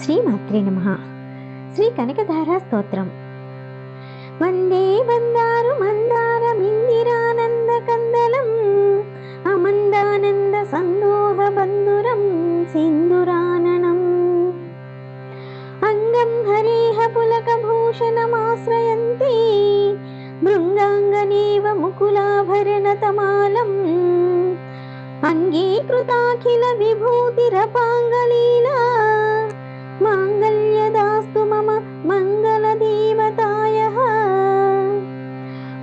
శ్రీమాత్రే నమః. శ్రీ కనకధారా స్తోత్రం. వందే బందారు మందారమిందిరానంద కందలం అమందానంద సందోహ బంధురం సింధురాననం అంగం హరేహ పులక భూషణమాశ్రయంతి భృంగాంగనేవ ముకులాభరణతమాలం అంగీకృతాఖిల విభూతిరపాంగలీలా మాంగళ్యదాస్తు మమ మంగళదేవతాయః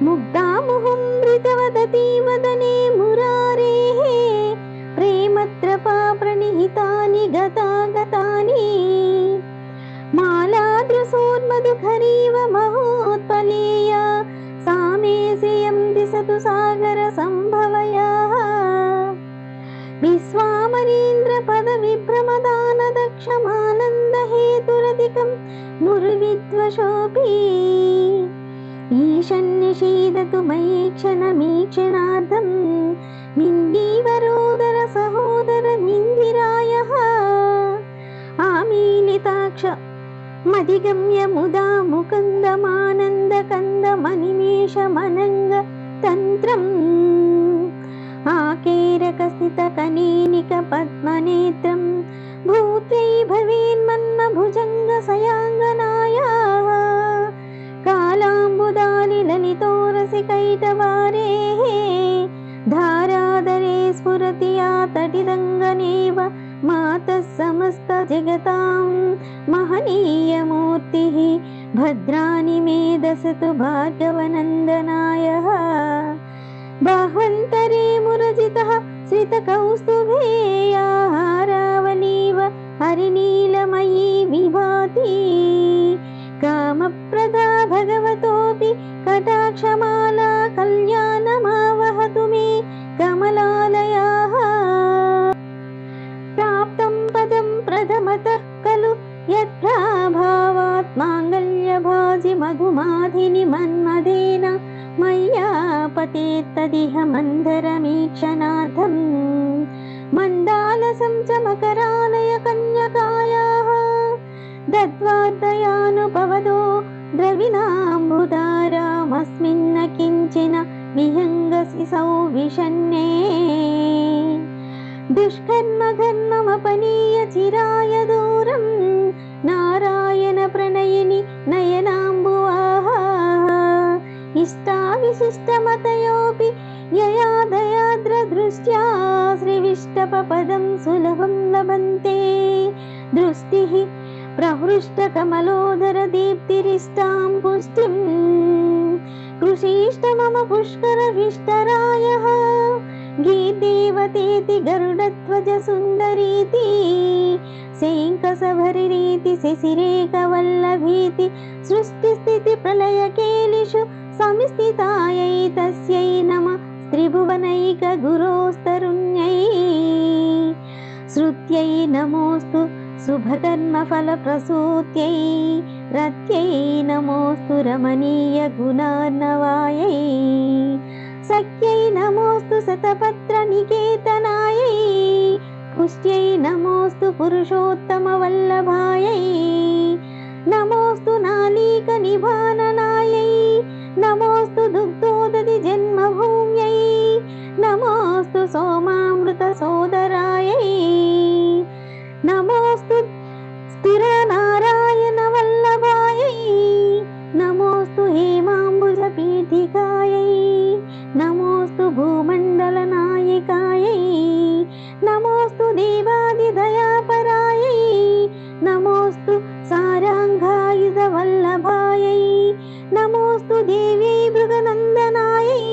ముగ్ధాముహుమృతవదతి వదనే మురారేః ప్రేమత్రపా ప్రణిహితాని గతాగతాని మాలాదృశోన్మధుఖరీవ మహోత్పలేయ సామే శ్రియం దిశతు సాగర సంభవయాః విశ్వామరీంద్ర పద విభ్రమదాన దక్షమానంద హేతురధికం మురువిద్వశోపి ఈశన్నిషీదతు మయి క్షణమీక్షణార్థం మిందీవరోదర సహోదర మిందిరాయః ఆమీలితాక్ష మదిగమ్య ముదా ముకుందమానంద కందమనిమేషమనంగ తంత్రం ఆకేరక స్థిత కనీనిక పద్మనేత్రం భూత్రై భవేన్మన్న భుజంగ సయాంగనాయాః కాలాంబుదాలి లలితోరసి కైటవారేః ధారాదరే స్ఫురతి ఆ తటిదంగనేవ మాతః సమస్త జగతాం మహనీయమూర్తిః భద్రాని మే దశతు భార్గవనందనాయః బాహ్వంతరే మురజితః శ్రితకౌస్తుభేయాహారావలీవ హరినీలమయీ విభాతి కామప్రదా భగవతోపి కటాక్షమాలా కళ్యాణమావహతు మే కమలాలయాః ప్రాప్తం పదం ప్రథమతః ఖలు యత్ప్రాభావాత్ మాంగళ్యభాజి మధుమాధిని మన్మథేన మయ్యా పతేత్తదిహ మందరమీక్షణార్థం మందాలసం చ మకరాలయ కన్యకాయాః దద్వాద్దయానుపవదో ద్రవిణాంబుదారామస్మిన్న కించిన విహంగసి సౌవిషన్నే దుష్కర్మ ఘర్మమపనీయ చిరాయ దూరం నారాయణ ప్రణయిని నయనాంబువాః ఇష్టావిశిష్టమతయోపి యయా దయాద్ర దృష్ట్యా శ్రీవిష్టపదం సులభం లభంతే దృష్టిః ప్రహృష్ట కమలోదర దీప్తిరిష్టాం పుష్టిం కృషీష్ట మమ పుష్కర విష్టరాయః గీదేవతేతి గరుడధ్వజ సుందరీతి శేంకసభరిరీతి శశిరేఖ వల్లభీతి సృష్టి స్థితి ప్రళయ కేలిషు సంస్థితాయై తస్యై నమః త్రిభువనైక గురోస్తరుణ్యై శ్రుత్యై నమోస్తు శుభకర్మ ఫల ప్రసూత్యై రత్యై నమోస్తు రమణీయ గుణార్ణవాయై సఖ్యై నమోస్తు శతపత్ర నికేతనాయై పుష్ట్యై నమోస్తు పురుషోత్తమ వల్లభాయై నమోస్తు నాళీక నిభాననాయై నమోస్తు దుగ్ధోదధి జన్మభూమ్యై నమోస్తు సోమామృత సోదరాయై నమోస్తు స్థిర నారాయణ వల్లభాయై నమోస్తు హేమాంబుజ పీఠికాయై నమోస్తు భూమండల నాయికాయై నమోస్తు దేవాది దయాపరాయై నమోస్తు సారాంగాయుధ వల్లభాయై నమోస్తు దేవ్యై భృగనందనాయై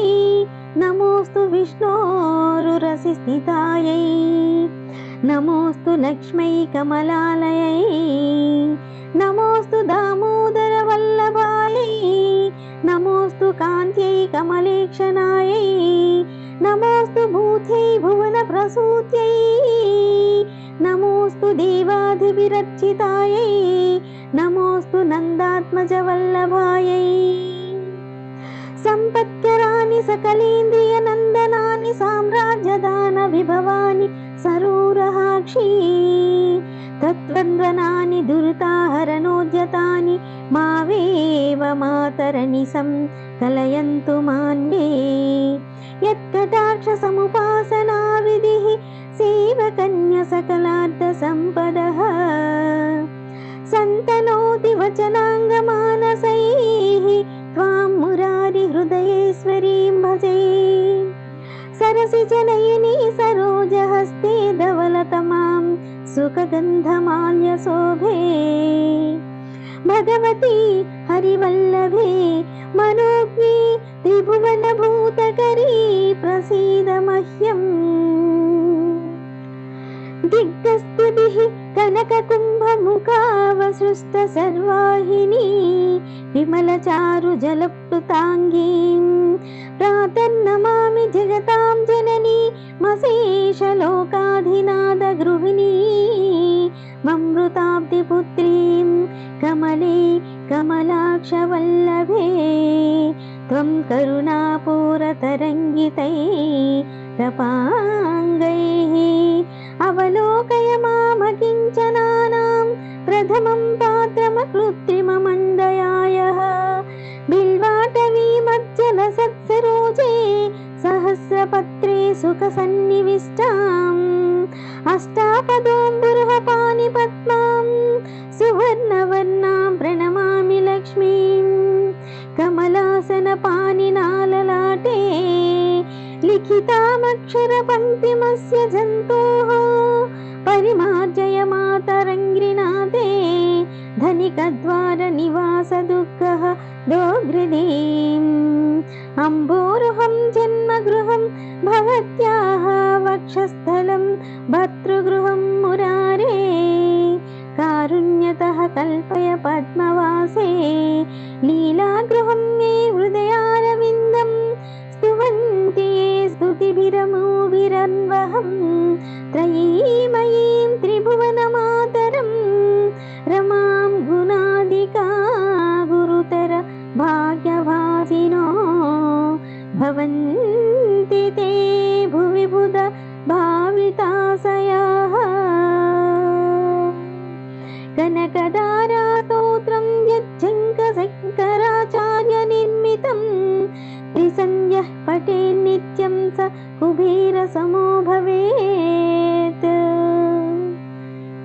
నమోస్తు విష్ణోరురసి స్థితాయై నమోస్తు లక్ష్మై కమలాలయై నమోస్తు దామోదర వల్లభాయై నమోస్తు కాంత్యై కమలేక్షణాయై నమోస్తు భూత్యై భువన ప్రసూత్యై నమోస్తు దేవాధివిరర్చితాయై నమోస్తు నందాత్మజ వల్లభాయై సంపత్కరాని సకలేంద్రియ నందనాని సామ్రాజ్యదాన విభవాని సరూరహాక్షి तत्त्वन्द्वनानि दुरिताहरणोद्यतानि मावेव मातरनिशं कलयन्तु मान्ये यत्कटाक्षसमुपासना विधिः सेवकन्य सकलार्थसम्पदः सन्तनोति वचनाङ्गमानसैः त्वां मुरारिहृदयेश्वरीं भजे सरसिजनयनी सरोजहस्ते धवलतमां सुखगन्धमाल्यशोभे भगवती हरिवल्लभे मनोज्ञे त्रिभुवनभूतकरी प्रसीद मह्यम् दिग्गस्तुतिः कनककुम्भमुखावसृष्टसर्वाहिनी विमलचारुजलप्लुताङ्गीं प्रातर्नमामि जगतां जननी मशेषलोकाधिनाथगृहिणी ममृताब्धिपुत्रीं कमले कमलाक्षवल्लभे त्वं करुणापूरतरङ्गितैरपाङ्गैः अवलोकय मामकिञ्चनानां प्रथमं पात्रमकृत्रिममण्डयायः बिल्वाटवीमज्जलसत्सरोजे सहस्रपत्रे सुखसन्निविष्टाम् अष्टापदोऽम्बुरुहपाणि पद्मां सुवर्णवर्णां प्रणमामि लक्ष्मीं कमलासनपाणिनाललाटे लिखितामक्षरपङ्क्तिमस्य जन्तोः परिमार्जय मातरङ्घ्रिनाथे धनिकद्वारनिवासदुःखः दोग्रदीम् अम्बोरुहं जन्मगृहं भवत्याः वक्षस्थलं भर्तृगृहं मुरारे कारुण्यतः कल्पय पद्मवासे लीलागृहं मे हृदयारविन्दं स्तुवन्ति ये स्तुतिभिरमोभिरन्वहं त्रयीमयीं त्रिभुवनमातरं रमां गुणादिका गुरुतर भाग्यभासिनो भवन्ति ते भुवि बुध भाविताशयाः कनकदा